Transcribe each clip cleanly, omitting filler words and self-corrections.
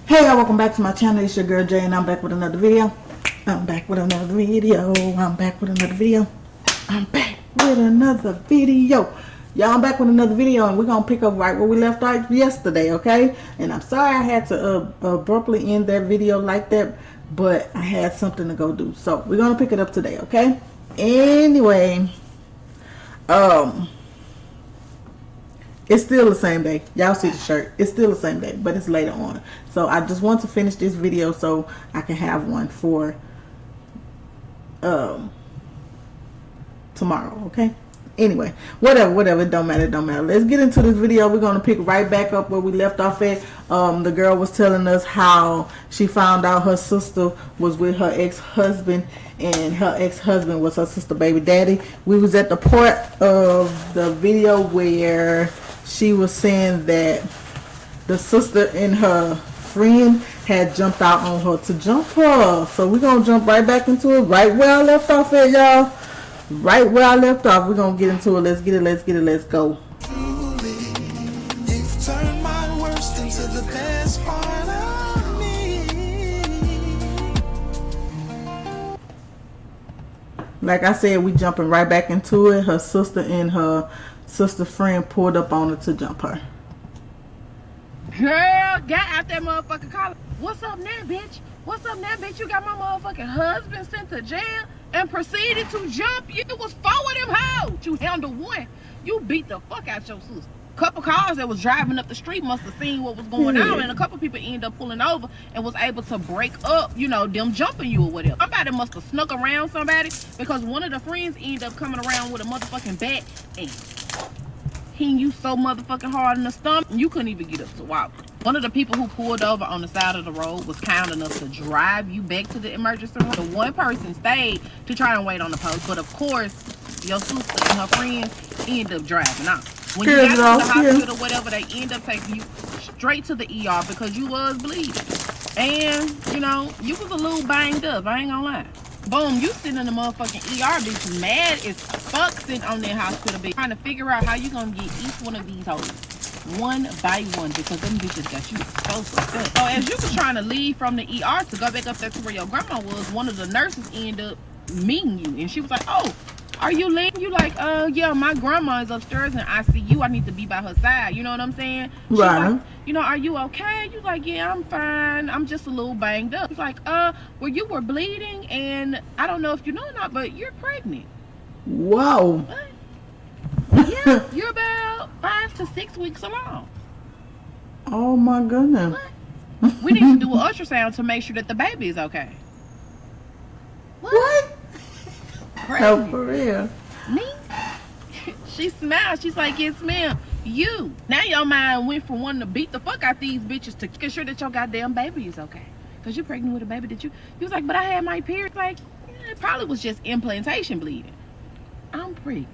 Hey y'all, welcome back to my channel. It's your girl Jay and I'm back with another video. I'm back with another video. Y'all, I'm back with another video. Y'all, I'm back with another video and we're going to pick up right where we left off yesterday, okay? And I'm sorry I had to abruptly end that video like that, but I had something to go do. So we're going to pick it up today, okay? Anyway, it's still the same day. Y'all see the shirt. It's still the same day, but it's later on. So I just want to finish this video so I can have one for tomorrow, okay? Anyway, whatever, it don't matter. Let's get into this video. We're going to pick right back up where we left off at. The girl was telling us how she found out her sister was with her ex-husband and her ex-husband was her sister baby daddy. We was at the part of the video where she was saying that the sister and her friend had jumped out on her to jump her. So we're going to jump right back into it right where I left off at, y'all. Right where I left off. We're going to get into it. Let's get it. Let's go. You've turned my worst into the best part of me. Like I said, we jumping right back into it. Her sister and her sister friend pulled up on her to jump her. Girl, got out that motherfucking collar. What's up now, bitch? What's up now, bitch? You got my motherfucking husband sent to jail and proceeded to jump you. It was four of them hoes. You handled one. You beat the fuck out your sister. Couple cars that was driving up the street must have seen what was going on, and a couple people ended up pulling over and was able to break up, you know, them jumping you or whatever. Somebody must have snuck around somebody, because one of the friends ended up coming around with a motherfucking bat and hitting you so motherfucking hard in the stomach you couldn't even get up to walk. One of the people who pulled over on the side of the road was kind enough to drive you back to the emergency room. The one person stayed to try and wait on the post, but of course your sister and her friends ended up driving off. When you got to the hospital or whatever, they end up taking you straight to the ER because you was bleeding. And, you know, you was a little banged up, I ain't gonna lie. Boom, you sitting in the motherfucking ER, bitch, mad as fuck, sitting on that hospital bed, trying to figure out how you gonna get each one of these hoes one by one, because them bitches got you so upset. So as you was trying to leave from the ER to go back up there to where your grandma was, one of the nurses ended up meeting you, and she was like, oh, are you leaving? You like, yeah, my grandma is upstairs in ICU. I need to be by her side. You know what I'm saying? Right. Like, you know, are you okay? You like, yeah, I'm fine. I'm just a little banged up. She's like, well, you were bleeding, and I don't know if you know or not, but you're pregnant. Whoa. What? Yeah, you're about 5 to 6 weeks along. Oh my goodness. What? We need to do an ultrasound to make sure that the baby is okay. What? Pregnant. No, for real. Me? She smiled. She's like, yes, ma'am. You. Now your mind went from wanting to beat the fuck out these bitches to make sure that your goddamn baby is okay. Because you're pregnant with a baby that you was like, but I had my period. Like, yeah, it probably was just implantation bleeding. I'm pregnant.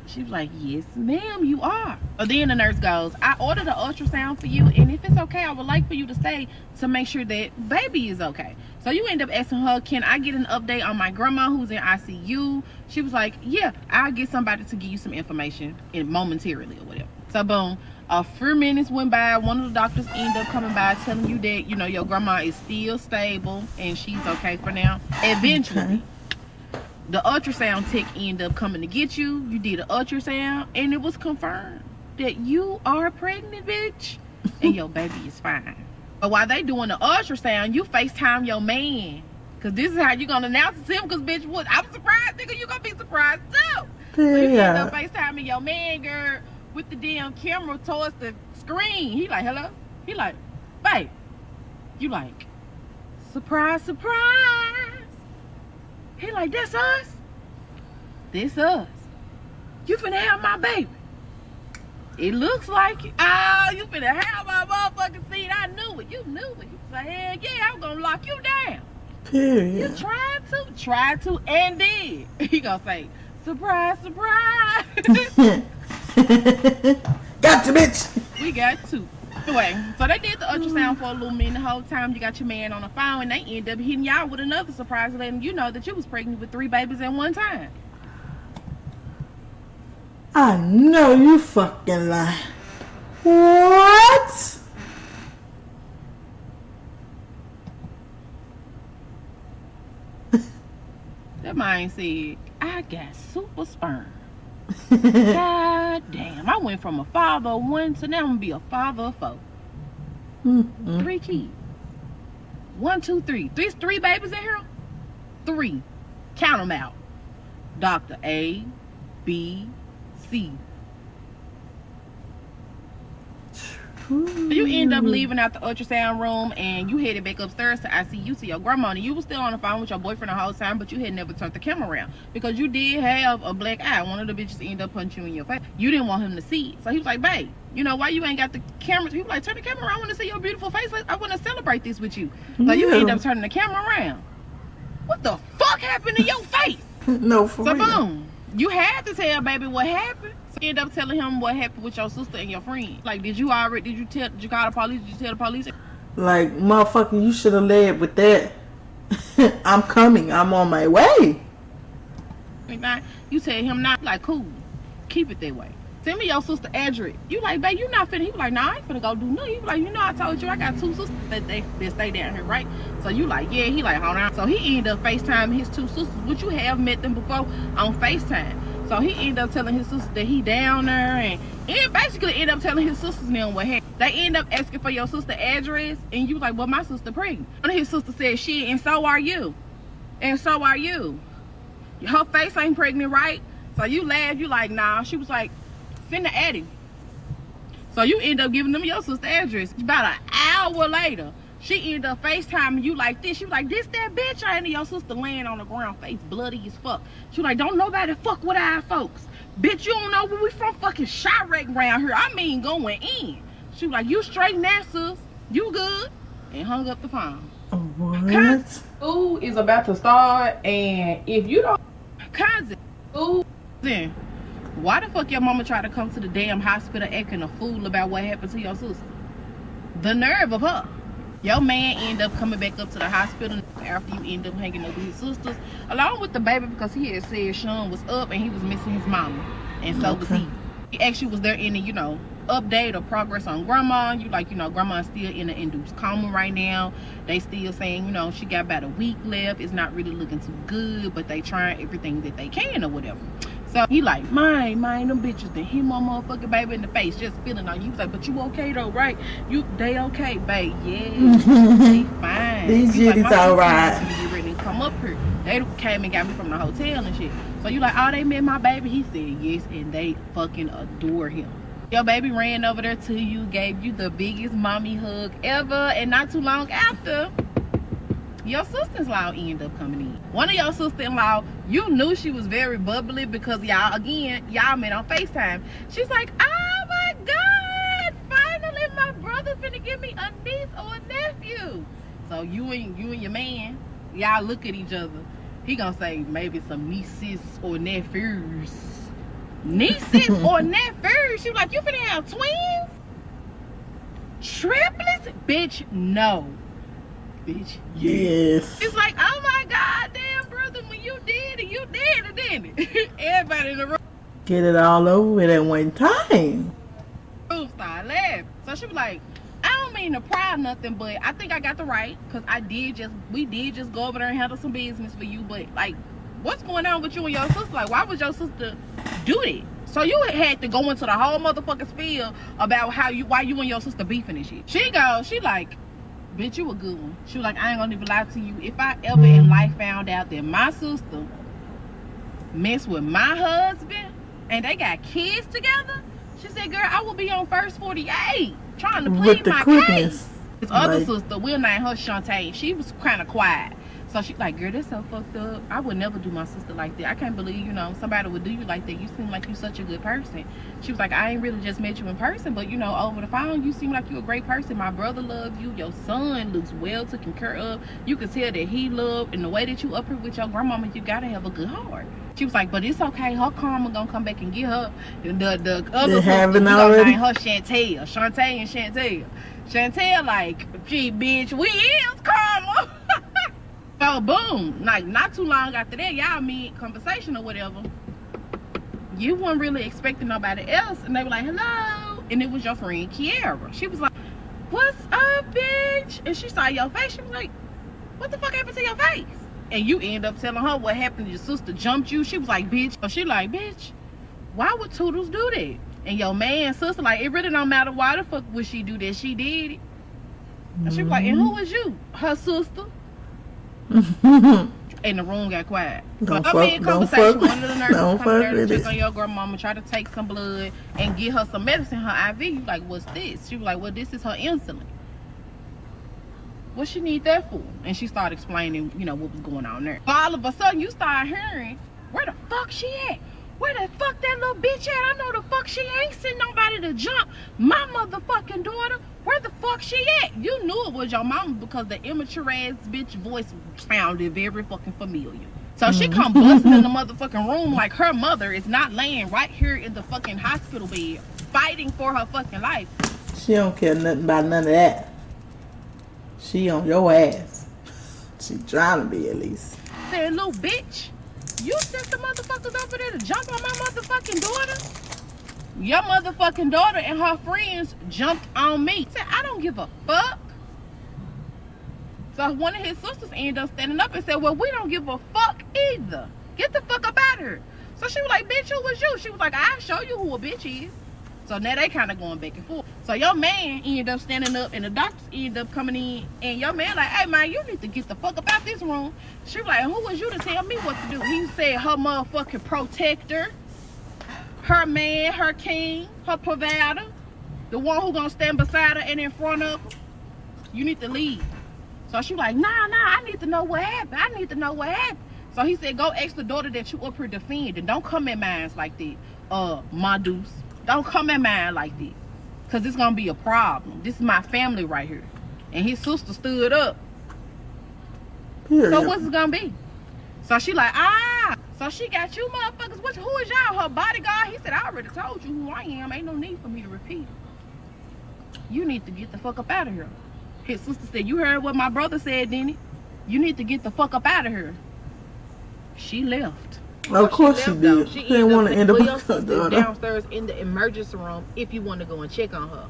She was like, yes, ma'am, you are. But then the nurse goes, I ordered an ultrasound for you, and if it's okay, I would like for you to stay to make sure that baby is okay. So you end up asking her, can I get an update on my grandma who's in ICU? She was like, yeah, I'll get somebody to give you some information momentarily or whatever. So boom, a few minutes went by. One of the doctors ended up coming by telling you that, you know, your grandma is still stable and she's okay for now. Eventually, the ultrasound tech ended up coming to get you. You did an ultrasound and it was confirmed that you are pregnant, bitch, and your baby is fine. But while they doing the ultrasound, you FaceTime your man, because this is how you gonna announce it to him, because bitch, what? I'm surprised, nigga, you gonna be surprised too. So you end up FaceTiming your man, girl, with the damn camera towards the screen. He like, hello? He like, babe. You like, surprise, surprise. He like, that's us? This us. You finna have my baby. It looks like it. Oh, you finna have my motherfucking seed. I knew it. You knew it. You say, hell yeah, I'm gonna lock you down. Period. You tried to, and did. He gonna say, surprise, surprise. Gotcha, bitch. We got two. Anyway, so they did the ultrasound for a little minute. The whole time you got your man on the phone, and they ended up hitting y'all with another surprise, letting you know that you was pregnant with 3 babies at one time. I know you fucking lie. What? mind said, I got super sperm. God damn. I went from a father of one to now I'm gonna be a father of 4. 3 kids. 1, 2, 3. There's 3 babies in here? 3. Count them out. Dr. A, B, C. You end up leaving out the ultrasound room and you headed back upstairs to ICU to your grandma, and you were still on the phone with your boyfriend the whole time, but you had never turned the camera around because you did have a black eye. One of the bitches ended up punching you in your face. You didn't want him to see it, so he was like, babe, you know why you ain't got the camera? He was like, turn the camera around. I want to see your beautiful face. I want to celebrate this with you. So you end up turning the camera around. What the fuck happened to your face? No, for so real. Boom, you had to tell baby what happened. So you end up telling him what happened with your sister and your friend. Like, did you call the police? Did you tell the police? Like, motherfucker, you should have led with that. I'm coming. I'm on my way. You tell him not, like, cool. Keep it that way. Send me your sister address. You like, babe, you not finna. He was like, nah, I ain't finna go do nothing. He was like, you know, I told you I got 2 sisters that stay down here, right? So you like, yeah. He like, hold on. So he ended up FaceTiming his 2 sisters, which you have met them before on FaceTime. So he ended up telling his sister that he down there, and basically ended up telling his sisters now what happened. They end up asking for your sister address, and you like, well, my sister pregnant. One of his sister said, shit, and so are you. And so are you. Her face ain't pregnant, right? So you laugh, you like, nah. She was like, send the Addy. So you end up giving them your sister address. About an hour later, she ended up FaceTiming you like this. She was like, this that bitch. And your sister laying on the ground, face bloody as fuck. She was like, don't nobody fuck with our folks. Bitch, you don't know where we from, fucking Chirac around here. I mean going in. She was like, you straight now, sis. You good? And hung up the phone. What? School is about to start, and if you don't, cousin, school, then why the fuck your mama try to come to the damn hospital acting a fool about what happened to your sister? The nerve of her. Your man end up coming back up to the hospital after you end up hanging up with his sisters, along with the baby, because he had said Sean was up and he was missing his mama, and so was he. He actually was there in the, update or progress on grandma. You like, grandma's still in an induced coma right now. They still saying, she got about a week left. It's not really looking too good, but they trying everything that they can or whatever. So he like, mine, them bitches that hit my motherfucking baby in the face, just feeling on you. He's like, but you okay though, right? They okay, babe? Yeah, they fine. These jitties alright. Get ready to come up here. They came and got me from the hotel and shit. So you like, oh, they met my baby? He said yes, and they fucking adore him. Your baby ran over there to you, gave you the biggest mommy hug ever, and not too long after, your sister-in-law ended up coming in. One of your sister-in-law, you knew she was very bubbly because y'all met on FaceTime. She's like, oh my God, finally my brother's finna give me a niece or a nephew. So you and your man, y'all look at each other. He gonna say maybe some nieces or nephews. Nieces or nephews? She was like, you finna have twins? Triplets? Bitch, no. Bitch, yes. It's like, oh my God, damn brother, when you did it, didn't it? Everybody in the room Get it all over with at one time. started laughing. So she was like, I don't mean to pry nothing, but I think I got the right, because we did just go over there and handle some business for you, but like, what's going on with you and your sister? Like, why would your sister do that? So you had to go into the whole motherfucking spiel about why you and your sister beefing and shit. She like, bitch, you a good one. She was like, I ain't gonna even lie to you. If I ever in life found out that my sister messed with my husband and they got kids together, she said, girl, I will be on first 48 trying to plead my case. This other sister, we'll name her Shantae. She was kind of quiet. So she like, girl, that's so fucked up. I would never do my sister like that. I can't believe, somebody would do you like that. You seem like you such a good person. She was like, I ain't really just met you in person, but over the phone, you seem like you a great person. My brother loves you. Your son looks well taken care of. You can tell that he loved, and the way that you up here with your grandmama, you gotta have a good heart. She was like, but it's okay. Her karma gonna come back and get her. The other sister, we gonna name her Chantel. Shantae and Chantel. Chantel like, gee, bitch, we is karma. So boom, like not too long after that, y'all mid conversation or whatever. You weren't really expecting nobody else, and they were like, hello, and it was your friend Kiara. She was like, what's up, bitch? And she saw your face. She was like, what the fuck happened to your face? and you end up telling her what happened. Your sister jumped you. She was like, bitch. She like, bitch, why would Toodles do that? And your man, sister, like, it really don't matter why the fuck would she do that. She did it. And she was like, and who was you? Her sister. And the room got quiet. Don't So fuck, mid don't conversation, fuck, one of the nurses don't come fuck there to with check it. on your grandmama, try to take some blood and get her some medicine, her IV. You like, what's this? She was like, well, this is her insulin. What she need that for? And she started explaining, you know, what was going on there. All of a sudden, you start hearing, where the fuck she at? Where the fuck that little bitch at? I know the fuck she ain't sent nobody to jump my motherfucking daughter. Where the fuck she at? You knew it was your mama because the immature ass bitch voice sounded very fucking familiar. So she come busting in the motherfucking room like her mother is not laying right here in the fucking hospital bed fighting for her fucking life. She don't care nothing about none of that. She on your ass. She trying to be, at least. Said, little bitch, you sent the motherfuckers over there to jump on my motherfucking daughter? Your motherfucking daughter and her friends jumped on me. Said, I don't give a fuck. So one of his sisters ended up standing up and said, well, we don't give a fuck either. Get the fuck up out of here. So she was like, bitch, who was you? She was like, I'll show you who a bitch is. So now they kind of going back and forth. So your man ended up standing up and the doctors ended up coming in. And your man like, hey, man, you need to get the fuck up out this room. She was like, who was you to tell me what to do? He said her motherfucking protector, her man, her king, her provider, the one who gonna stand beside her and in front of her. You need to leave. So she was like, nah, I need to know what happened. I need to know what happened. So he said, go ask the daughter that you up here defending. Don't come at mine like that, my deuce. Don't come at mine like this. Because it's going to be a problem. This is my family right here. And his sister stood up. Period. So what's it going to be? So she like, so she got you motherfuckers. Who is y'all? Her bodyguard? He said, I already told you who I am. Ain't no need for me to repeat. You need to get the fuck up out of here. His sister said, you heard what my brother said, didn't it? You need to get the fuck up out of here. She left. Of course she did. She didn't want to end up with her daughter. Downstairs in the emergency room if you want to go and check on her.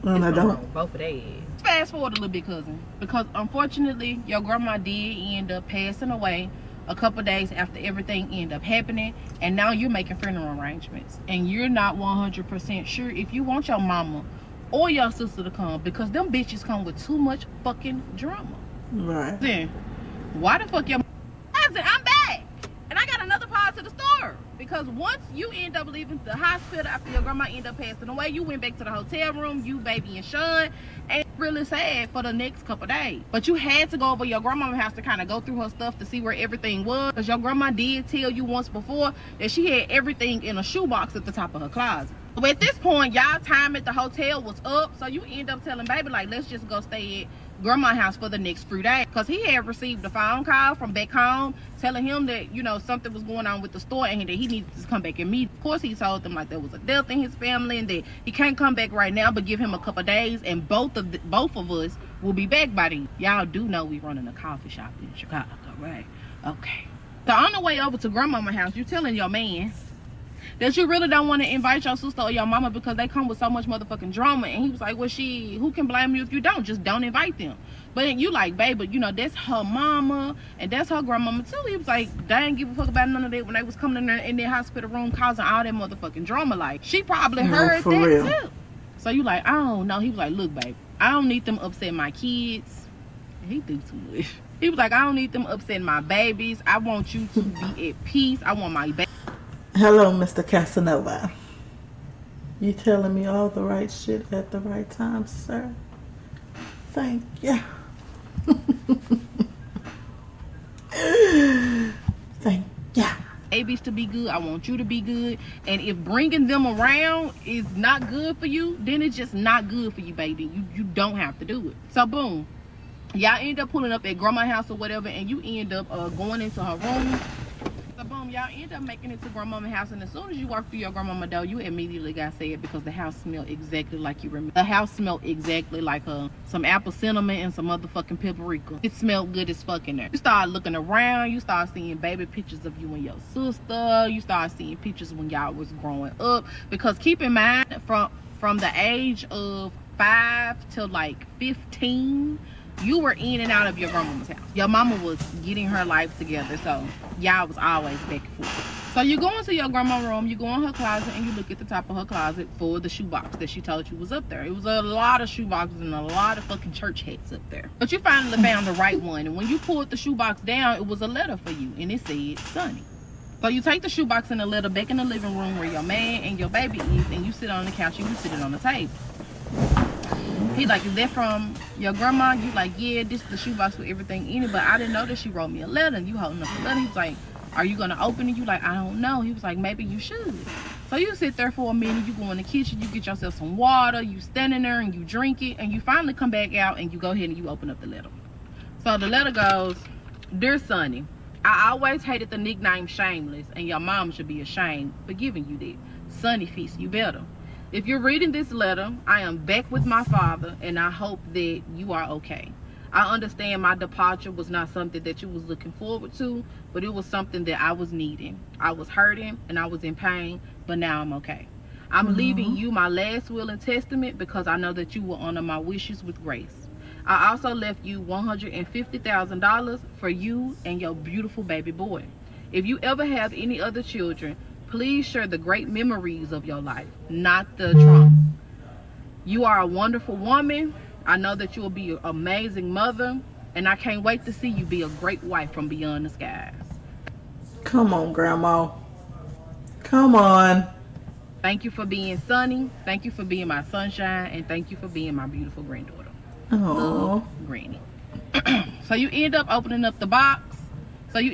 And I don't. Both of their fast forward a little bit, cousin, because unfortunately your grandma did end up passing away a couple days after everything ended up happening, and now you're making funeral arrangements and you're not 100% sure if you want your mama or your sister to come, because them bitches come with too much fucking drama. Right. Then why the fuck your cousin? I'm back, and I got another part to the story. Because once you end up leaving the hospital after your grandma ended up passing away, you went back to the hotel room, you, baby, and Sean, and really sad for the next couple days. But you had to go over your grandma's house to kind of go through her stuff to see where everything was. Because your grandma did tell you once before that she had everything in a shoebox at the top of her closet. But at this point, y'all time at the hotel was up, so you end up telling baby, like, let's just go stay at grandma's house for the next few days, because he had received a phone call from back home telling him that, you know, something was going on with the store and that he needed to come back and meet. Of course, he told them like there was a death in his family and that he can't come back right now, but give him a couple days and both of us will be back by then. Y'all do know we running a coffee shop in Chicago, right? Okay. So on the way over to grandmama's house, you telling your man that you really don't want to invite your sister or your mama because they come with so much motherfucking drama. And he was like, well, who can blame you if you don't? Just don't invite them. But then you like, babe, but you know, that's her mama and that's her grandmama too. He was like, they ain't give a fuck about none of that when they was coming in there in their hospital room causing all that motherfucking drama. Like, she probably heard that real. too. So you like, I don't know. He was like, look, babe, I don't need them upset my kids. He do too much. He was like, I don't need them upsetting my babies. I want you to be at peace. I want my baby. Hello, Mr. Casanova. You telling me all the right shit at the right time, sir? Thank you. Thank you. Babies to be good. I want you to be good. And if bringing them around is not good for you, then it's just not good for you, baby. You don't have to do it. So boom, y'all end up pulling up at grandma's house or whatever, and you end up going into her room. So boom, y'all end up making it to grandmama's house, and as soon as you walk through your grandmama door, you immediately got sad because the house smelled exactly like you remember. The house smelled exactly like some apple cinnamon and some motherfucking paprika. It smelled good as fuck in there. You start looking around, you start seeing baby pictures of you and your sister. You start seeing pictures when y'all was growing up, because keep in mind, from the age of 5 to like 15, You were in and out of your grandmama's house. Your mama was getting her life together, so y'all was always back and forth. So you go into your grandma's room, you go in her closet, and you look at the top of her closet for the shoebox that she told you was up there. It was a lot of shoeboxes and a lot of fucking church hats up there. But you finally found the right one, and when you pulled the shoebox down, it was a letter for you, and it said, Sonny. So you take the shoebox and the letter back in the living room where your man and your baby is, and you sit on the couch and you sit it on the table. He like, is that from your grandma? You like, yeah, this is the shoebox with everything in it, but I didn't know that she wrote me a letter. You holding up the letter. He's like, are you gonna open it? You like, I don't know. He was like, maybe you should. So you sit there for a minute, you go in the kitchen, you get yourself some water, you stand in there and you drink it, and you finally come back out and you go ahead and you open up the letter. So the letter goes, Dear Sonny, I always hated the nickname Shameless, and your mom should be ashamed for giving you that. Sonny fits you better. If you're reading this letter, I am back with my father, and I hope that you are okay. I understand my departure was not something that you was looking forward to, but it was something that I was needing. I was hurting and I was in pain, but now I'm okay. I'm leaving you my last will and testament because I know that you will honor my wishes with grace. I also left you $150,000 for you and your beautiful baby boy. If you ever have any other children, please share the great memories of your life, not the trauma. You are a wonderful woman. I know that you will be an amazing mother, and I can't wait to see you be a great wife from beyond the skies. Come on, Grandma. Come on. Thank you for being Sonny. Thank you for being my sunshine, and thank you for being my beautiful granddaughter. Oh, Granny. So you end up opening up the box. And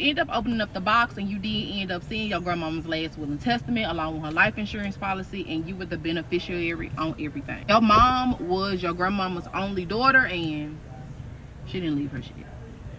you did end up seeing your grandmama's last will and testament along with her life insurance policy, and you were the beneficiary on everything. Your mom was your grandmama's only daughter, and she didn't leave her shit.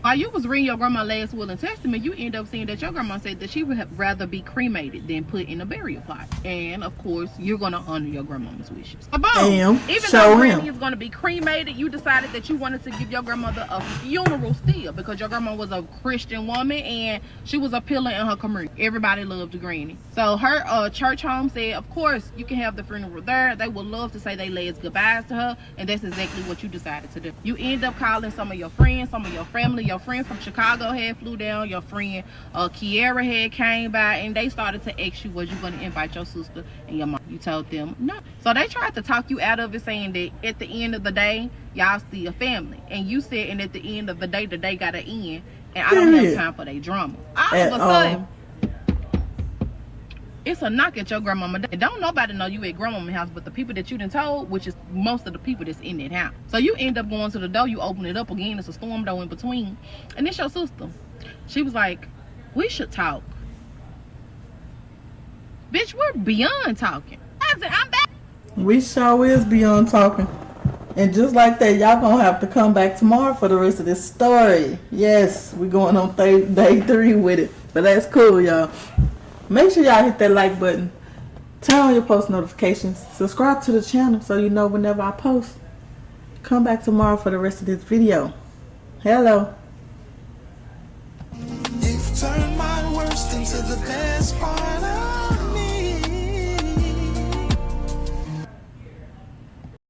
While you was reading your grandma's last will and testament, you end up seeing that your grandma said that she would have rather be cremated than put in a burial plot. And of course, you're gonna honor your grandmama's wishes. Boom. Even though Granny is gonna be cremated, you decided that you wanted to give your grandmother a funeral still because your grandma was a Christian woman and she was a pillar in her community. Everybody loved Granny. So her church home said, of course, you can have the funeral there. They would love to say they last goodbyes to her, and that's exactly what you decided to do. You end up calling some of your friends, some of your family. Your friend from Chicago had flew down. Your friend Kiara had came by, and they started to ask you, was you going to invite your sister and your mom? You told them no. So they tried to talk you out of it, saying that at the end of the day, y'all still a family. And you said, and at the end of the day got to end, and I don't have time for their drama. All of a sudden, it's a knock at your grandmama. Don't nobody know you at grandmama's house but the people that you done told, which is most of the people that's in that house. So you end up going to the door, you open it up again, it's a storm door in between, and it's your sister. She was like, we should talk. Bitch, we're beyond talking. I said, I'm back. We sure is beyond talking. And just like that, y'all gonna have to come back tomorrow for the rest of this story. Yes, we're going on day 3 with it. But that's cool, y'all. Make sure y'all hit that like button. Turn on your post notifications. Subscribe to the channel so you know whenever I post. Come back tomorrow for the rest of this video. Hello.